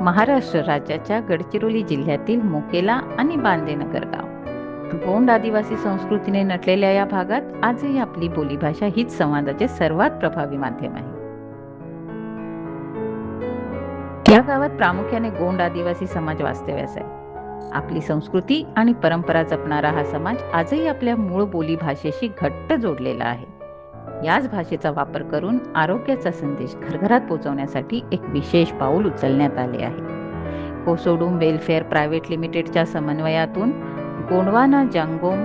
महाराष्ट्र राज्याच्या गडचिरोली जिल्ह्यातील मोकेला आणि बांदेनगर गाव. गोंड आदिवासी संस्कृतीने नटलेल्या या भागात आजही आपली बोलीभाषा हीच संवादाचे सर्वात प्रभावी माध्यम आहे. या गावात प्रामुख्याने गोंड आदिवासी समाज वास्तव्यास आहे. आपली संस्कृती आणि परंपरा जपणारा हा समाज आजही आपल्या मूळ बोलीभाषेशी घट्ट जोडलेला आहे. याच भाषेचा वापर करून आरोग्याचा संदेश घरघरात पोहोचवण्यासाठी एक विशेष पाऊल उचलण्यात आले आहे. कोसोडूम वेलफेअर प्रायव्हेट लिमिटेडच्या समन्वयातून गोंडवाना जांगोम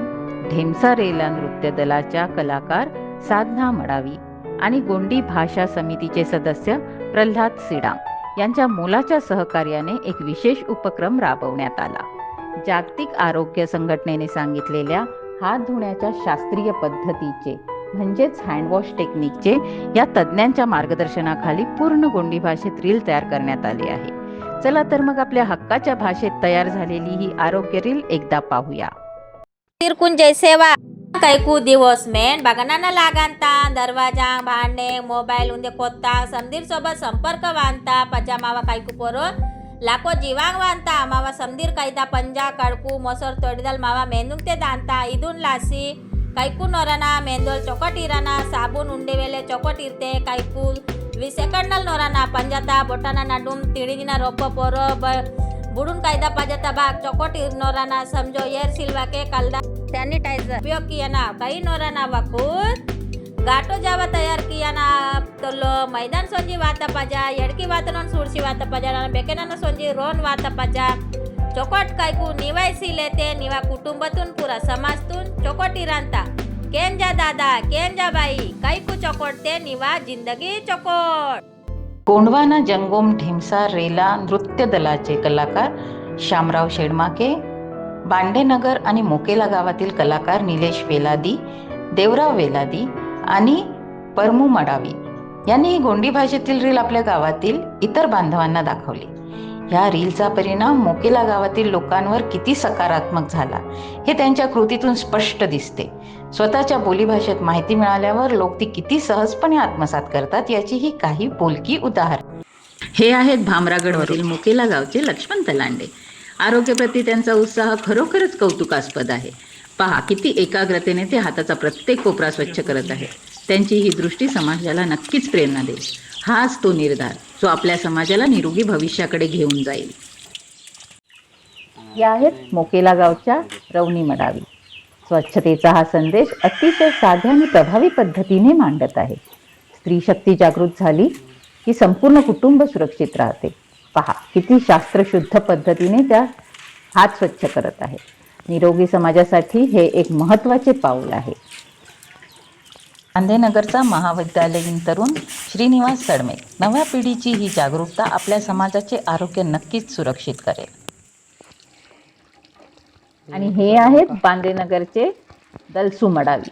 ढेमसा रेला नृत्य दलाच्या कलाकार साधना मडावी आणि गोंडी भाषा समितीचे सदस्य प्रल्हाद सिडाम यांच्या मोलाच्या सहकार्याने एक विशेष उपक्रम राबवण्यात आला. जागतिक आरोग्य संघटनेने सांगितलेल्या हात धुण्याच्या शास्त्रीय पद्धतीचे म्हणजेच हँडवॉश टेक्निकचे या तज्ज्ञांच्या मार्गदर्शनाखाली पूर्ण गोंडी भाषेत रील तयार करण्यात आली आहे. चला तर मग आपल्या हक्काच्या भाषेत तयार झालेली ही आरोग्य रील एकदा पाहूया. तिरकुंजय सेवा कैकू दिवस मेन बगनाना लागांता दरवाजा भांडे मोबाईल उंदे कोत्ता समदीर सोबत संपर्क वांता पजामावा कैकू पोरो लाको जीवांग वांता मावा समदीर कैदा पंजा कड़कू मोसर तोड़िदल मावा मेंदुंग ते दांता इदून लासी कैकू नोराना मेंदोल चौकट इराना साबुन उंडे वेले चौकट इरते कैकू 20 सेकंडल नोराना पंजाता बोटाना नडुम तिड़ीदिना रोप पोरो बुडून कायदा पाजाता भाग चौकट नोराना समझो एयर सिल्वा के कलदा सैनिटाइजर उपयोग किया ना कई नोराना वकूत गाटो जावा तैयार किया ना तो मैदान सोंजी वाता पजा एड़की वातन सूर्सी वाता पजा बेकेना सोंजी रोन वाता पजा चौकट कैकू निवायसी लेते निवा कुटुंबातून पुरा समाजतून चौकट इरांता केंजा दादा केंजा बाई कैकू चौकटते निवा जिंदगी चौकट. गोंडवाना जंगोम ढेमसा रेला नृत्य दलाचे कलाकार शामराव शेडमाके, बांडेनगर आणि मोकेला गावातील कलाकार निलेश वेलादी, देवराव वेलादी आणि परमू मडावी यांनी ही गोंडी भाषेतील रील आपल्या गावातील इतर बांधवांना दाखवली. या रीलचा परिणाम मोकेला गावातील लोकांवर किती सकारात्मक झाला हे त्यांच्या कृतीतून स्पष्ट दिसते. स्वतःच्या बोलीभाषेत माहिती मिळाल्यावर लोक ती किती सहजपणे आत्मसात करतात याची ही काही बोलकी उदाहरण. हे आहेत भामरागडवरील मोकेला गावचे लक्ष्मण तलांडे. आरोग्याप्रती त्यांचा उत्साह खरोखरच कौतुकास्पद आहे. पहा किती एकाग्रतेने ते हाताचा प्रत्येक कोपरा स्वच्छ करत आहेत. त्यांची ही दृष्टी समाजाला नक्कीच प्रेरणा देईल. हाच तो निर्धार जो आपल्या समाजाला निरोगी भविष्याकडे घेऊन जाईल. या आहेत मोकेला गावच्या रवनी मडावी. स्वच्छतेचा हा संदेश अतिशय साध्या आणि प्रभावी पद्धतीने मांडत आहे. स्त्री शक्ती जागृत झाली की संपूर्ण कुटुंब सुरक्षित राहते. पहा किती शास्त्रशुद्ध पद्धतीने त्या हात स्वच्छ करत आहे. निरोगी समाजासाठी हे एक महत्त्वाचे पाऊल आहे. बांदेनगरचा महाविद्यालयीन तरुण श्रीनिवास सडमे नव्या पिढीची ही जागरूकता आपल्या समाजाचे आरोग्य नक्कीच सुरक्षित करेल. आणि हे आहेत बांदेनगरचे दलसू मडावी.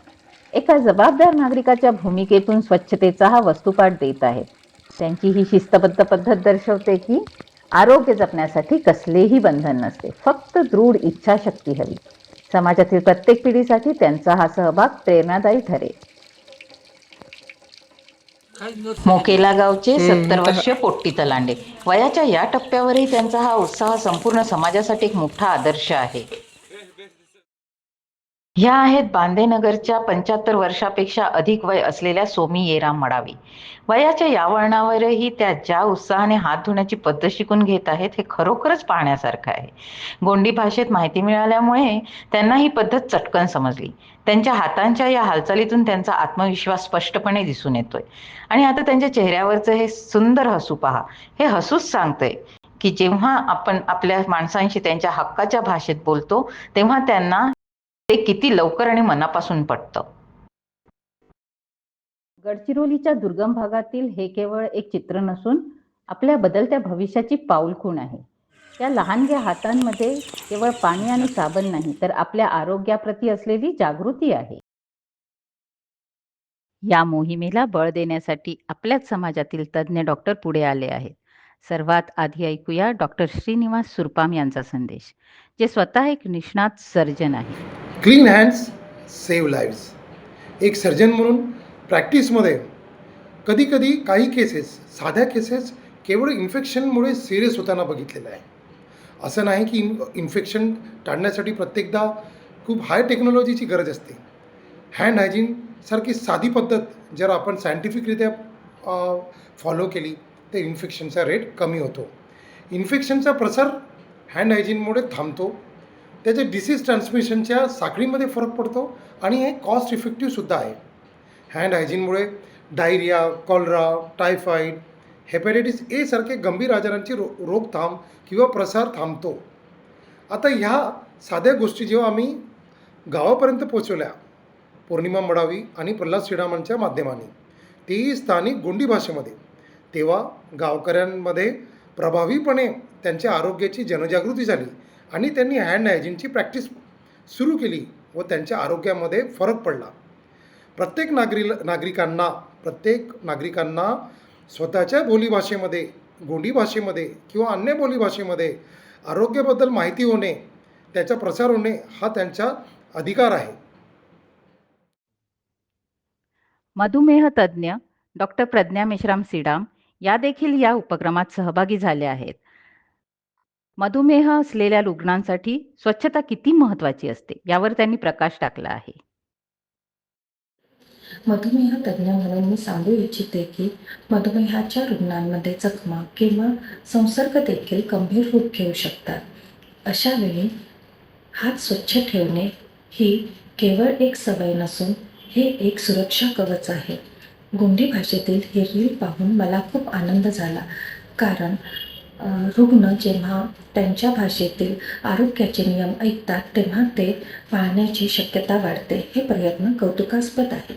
एका जबाबदार नागरिकाच्या भूमिकेतून स्वच्छतेचा हा वस्तुपाठ देत आहेत. त्यांची ही शिस्तबद्ध पद्धत दर्शवते की आरोग्य जपण्यासाठी कसलेही बंधन नसते, फक्त दृढ इच्छाशक्ती हवी. समाजातील प्रत्येक पिढीसाठी त्यांचा हा सहभाग प्रेरणादायी ठरेल. मोकेला गावचे 70 वर्षीय पोट्टी तलांडे वयाच्या या टप्प्यावरही त्यांचा हा उत्साह संपूर्ण समाजासाठी एक मोठा आदर्श आहे. ह्या आहेत बांदेनगरच्या 75 वर्षापेक्षा अधिक वय असलेल्या सोमी येराम मडावी. वयाच्या या वळणावरही त्या ज्या उत्साहाने हात धुण्याची पद्धत शिकून घेत आहेत हे खरोखरच पाहण्यासारखं आहे. गोंडी भाषेत माहिती मिळाल्यामुळे त्यांना ही पद्धत चटकन समजली. त्यांच्या हातांच्या या हालचालीतून त्यांचा आत्मविश्वास स्पष्टपणे दिसून येतोय. आणि आता त्यांच्या चेहऱ्यावरचं हे सुंदर हसू पहा. हे हसूच सांगतंय की जेव्हा आपण आपल्या माणसांशी त्यांच्या हक्काच्या भाषेत बोलतो तेव्हा त्यांना ते किती लवकर आणि मनापासून पटतं. गडचिरोलीच्या दुर्गम भागातील हे केवळ एक चित्र नसून आपल्या बदलत्या भविष्याची पाऊलखुण आहे. त्या लहानग्या हातांमध्ये केवळ पाणी आणि साबण नाही तर आपल्या आरोग्याप्रती असलेली जागृती आहे. या मोहिमेला बळ देण्यासाठी आपल्याच समाजातील तज्ज्ञ डॉक्टर पुढे आले आहेत. सर्वात आधी ऐकूया डॉक्टर श्रीनिवास सुरपाम यांचा संदेश, जे स्वतः एक निष्णात सर्जन आहे. Clean hands save lives. एक सर्जन म्हणून प्रॅक्टिसमध्ये कधीकधी काही केसेस, साध्या केसेस केवळ इन्फेक्शनमुळे सिरियस होताना बघितलेलं आहे. असं नाही की इन्फेक्शन टाळण्यासाठी प्रत्येकदा खूप हाय टेक्नॉलॉजीची गरज असते. हँड हायजीनसारखी साधी पद्धत जर आपण सायंटिफिकरित्या फॉलो केली तर इन्फेक्शनचा रेट कमी होतो. इन्फेक्शनचा प्रसार हँड हायजीनमुळे थांबतो. त्याच्या डिसीज ट्रान्समिशनच्या साखळीमध्ये फरक पडतो आणि हे कॉस्ट इफेक्टिव्हसुद्धा आहे. हँड हायजीनमुळे diarrhoea, cholera, typhoid, hepatitis A सारखे गंभीर आजारांची रोकथाम किंवा प्रसार थांबतो. आता ह्या साध्या गोष्टी जेव्हा आम्ही गावापर्यंत पोचवल्या पौर्णिमा मडावी आणि प्रल्हाद श्रीरामांच्या माध्यमाने, तेही स्थानिक गोंडी भाषेमध्ये, तेव्हा गावकऱ्यांमध्ये प्रभावीपणे त्यांच्या आरोग्याची जनजागृती झाली आणि त्यांनी हँड हायजीनची प्रॅक्टिस सुरू केली व त्यांच्या आरोग्यामध्ये फरक पडला. प्रत्येक नागरिकांना स्वतःच्या बोलीभाषेमध्ये, गोंडी भाषेमध्ये किंवा अन्य बोलीभाषेमध्ये आरोग्याबद्दल माहिती होणे, त्याचा प्रसार होणे हा त्यांचा अधिकार आहे. मधुमेह तज्ज्ञ डॉक्टर प्रज्ञा मेश्राम सीडाम या देखील या उपक्रमात सहभागी झाल्या आहेत. मधुमेह असलेल्या रुग्णांसाठी स्वच्छता किती महत्त्वाची असते यावर त्यांनी प्रकाश टाकला आहे. मधुमेह तज्ज्ञ म्हणून मी सांगू इच्छिते की मधुमेहाच्या रुग्णांमध्ये जखमा किंवा संसर्ग देखील गंभीर रूप घेऊ शकतात. अशा वेळी हात स्वच्छ ठेवणे ही केवळ एक सवय नसून हे एक सुरक्षा कवच आहे. गोंडी भाषेतील ही रील पाहून मला खूप आनंद झाला, कारण रुग्ण जेव्हा त्यांच्या भाषेतील आरोग्याचे नियम ऐकतात तेव्हा ते पाळण्याची शक्यता वाढते. हे प्रयत्न कौतुकास्पद आहे.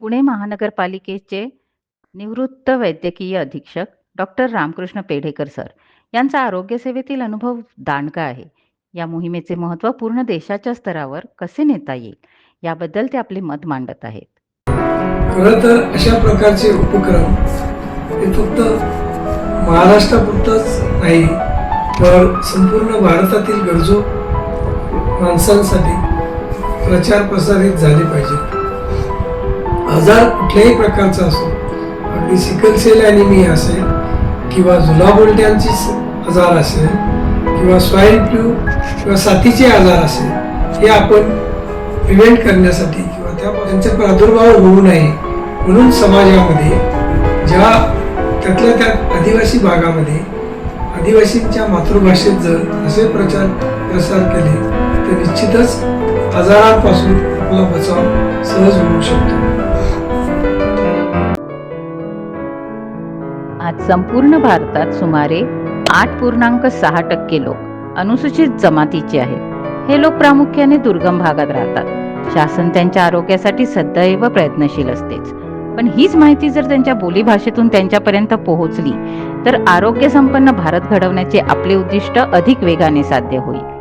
पुणे महानगरपालिकेचे निवृत्त वैद्यकीय अधीक्षक डॉक्टर रामकृष्ण पेढेकर सर यांचा आरोग्यसेवेतील अनुभव दांडगा आहे. या मोहिमेचे महत्त्व पूर्ण देशाच्या स्तरावर कसे नेता येईल याबद्दल ते आपले मत मांडत आहेत. खरं तर अशा प्रकारचे उपक्रम हे फक्त महाराष्ट्रापुरतंच नाही, तर संपूर्ण भारतातील गरजू माणसांसाठी प्रचार प्रसारित झाले पाहिजेत. आजार कुठल्याही प्रकारचा असो, अगदी सिकल सेल ॲनिमिया असेल किंवा जुलाबोल्ट्यांची आजार असेल किंवा स्वाईन फ्लू किंवा साथीचे आजार असेल, हे आपण प्रिव्हेंट करण्यासाठी किंवा त्यांचा प्रादुर्भाव होऊ नये म्हणून समाजामध्ये त्यातल्या त्यात आदिवासी भागामध्ये आदिवासींच्या मातृभाषेत जर असे प्रचार प्रसार केले तर निश्चितच आजारांपासून आपला बचाव सहज होऊ शकतो. आज संपूर्ण भारतात सुमारे 8.6% लोक अनुसूचित जमातीचे आहेत. हे लोक प्रामुख्याने दुर्गम भागात राहतात. शासन त्यांच्या आरोग्यासाठी सदैव प्रयत्नशील असतेच, पण हीच माहिती जर त्यांच्या बोलीभाषेतून त्यांच्यापर्यंत पोहोचली तर आरोग्य संपन्न भारत घडवण्याचे आपले उद्दिष्ट अधिक वेगाने साध्य होईल.